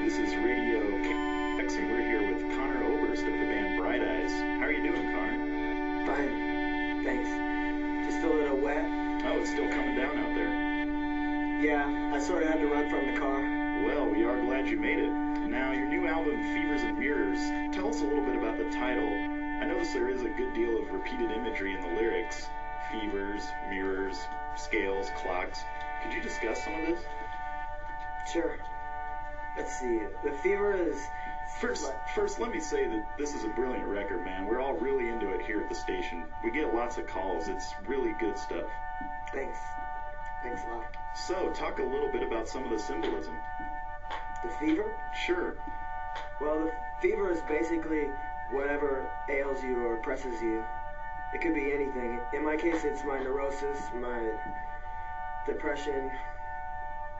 This is Radio KX, and we're here with Connor Oberst of the band Bright Eyes. How are you doing, Connor? Fine, thanks. Just a little wet. Oh, it's still coming down out there. Yeah, I sort of had to run from the car. Well, we are glad you made it. Now, your new album, Fevers and Mirrors, tell us a little bit about the title. I notice there is a good deal of repeated imagery in the lyrics. Fevers, mirrors, scales, clocks. Could you discuss some of this? Sure. Let's see. The fever is... First, let me say that this is a brilliant record, man. We're all really into it here at the station. We get lots of calls. It's really good stuff. Thanks. Thanks a lot. So, talk a little bit about some of the symbolism. The fever? Sure. Well, the fever is basically whatever ails you or oppresses you. It could be anything. In my case, it's my neurosis, my depression,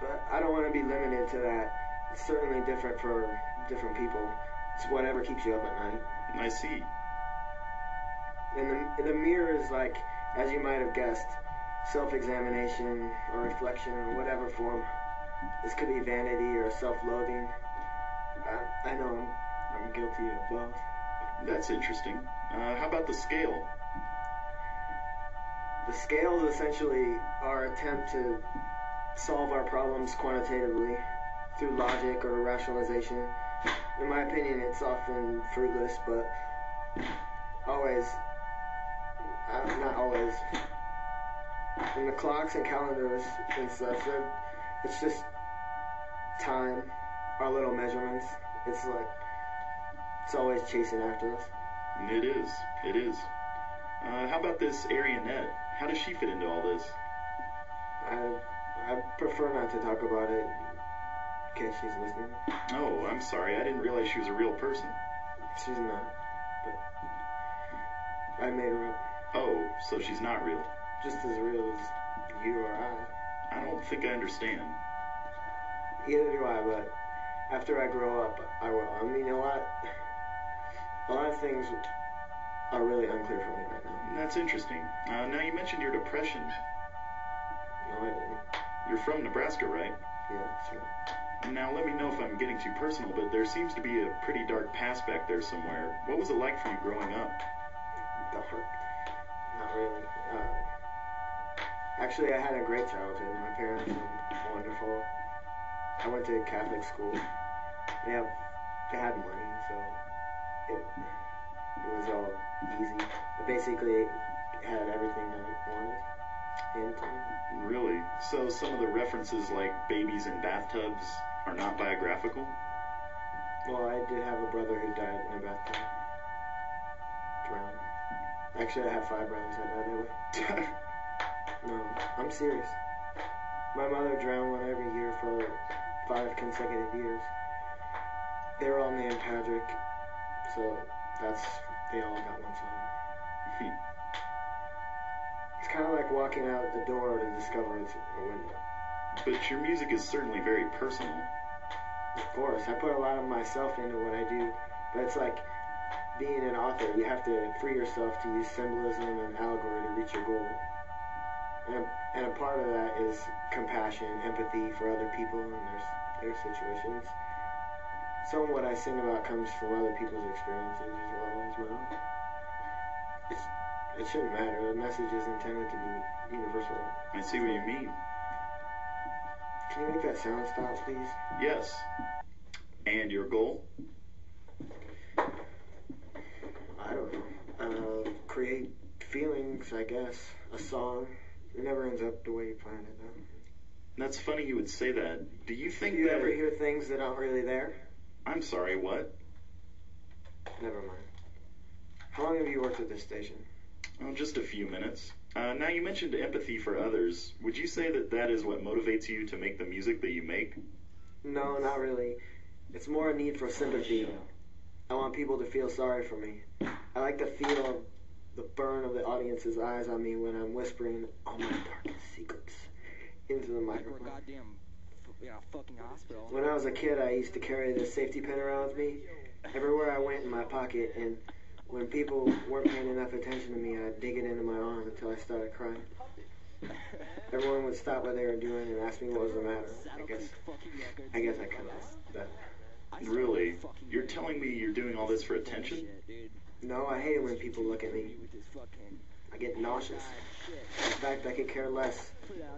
but I don't want to be limited to that. It's certainly different for different people. It's whatever keeps you up at night. I see. And the mirror is like, as you might have guessed, self-examination or reflection in whatever form. This could be vanity or self-loathing. I know I'm guilty of both. That's interesting. How about the scale? The scale is essentially our attempt to solve our problems quantitatively through logic or rationalization. In my opinion, it's often fruitless, but always, not always. In the clocks and calendars and stuff, it's just time, our little measurements. It's like, it's always chasing after us. It is. It is. How about this Arionette? How does she fit into all this? I prefer not to talk about it in case she's listening. Oh, I'm sorry. I didn't realize she was a real person. She's not, but I made her up. Oh, so she's not real. Just as real as you or I. I don't think I understand. Either do I, but after I grow up, I will. I mean, a lot of things are really unclear for me right now. That's interesting. Now, you mentioned your depression. No, I didn't. You're from Nebraska, right? Yeah, that's right. Now, let me know if I'm getting too personal, but there seems to be a pretty dark past back there somewhere. What was it like for you growing up? Dark? Not really. Actually, I had a great childhood. My parents were wonderful. I went to Catholic school. They had money, so it was all easy. I basically had everything I wanted handed to me. Really? So some of the references like babies in bathtubs are not biographical? Well, I did have a brother who died in a bathtub. Drowned. Actually, I have 5 brothers that died that way. No, I'm serious. My mother drowned one every year for 5 consecutive years. They were all named Patrick, so they all got one son. It's kind of like walking out the door to discover it's a window. But your music is certainly very personal. Of course, I put a lot of myself into what I do, but it's like being an author. You have to free yourself to use symbolism and allegory to reach your goal. And a part of that is compassion, empathy for other people and their situations. Some of what I sing about comes from other people's experiences as well as my own. It shouldn't matter. The message is intended to be universal. I see what you mean. Can you make that sound stop, please? Yes. And your goal? I don't know. Create feelings, I guess. A song. It never ends up the way you planned it, though. That's funny you would say that. Do you think Do you ever hear things that aren't really there? I'm sorry, what? Never mind. How long have you worked at this station? Oh, just a few minutes. Now, you mentioned empathy for others. Would you say that that is what motivates you to make the music that you make? No, not really. It's more a need for sympathy. I want people to feel sorry for me. I like to feel the burn of the audience's eyes on me when I'm whispering all my darkest secrets into the microphone. Fucking hospital. When I was a kid, I used to carry this safety pin around with me everywhere I went in my pocket, and when people weren't paying enough attention to me, I'd dig it into my arm until I started crying. Everyone would stop what they were doing and ask me what was the matter. I guess I kind of that. Really? You're telling me you're doing all this for attention? No, I hate it when people look at me. I get nauseous. In fact, I could care less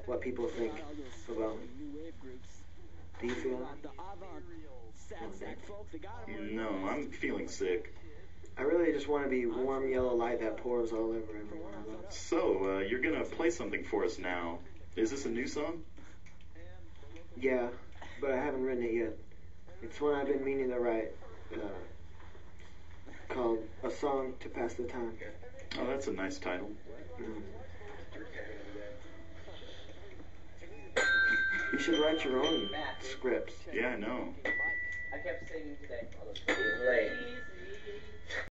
what people think about me. Do you feel that? No, I'm feeling sick. I really just want to be warm yellow light that pours all over everyone I love. So, you're gonna play something for us now. Is this a new song? Yeah, but I haven't written it yet. It's one I've been meaning to write, called A Song to Pass the Time. Oh, that's a nice title. You should write your own scripts. Yeah, I know. I kept singing today.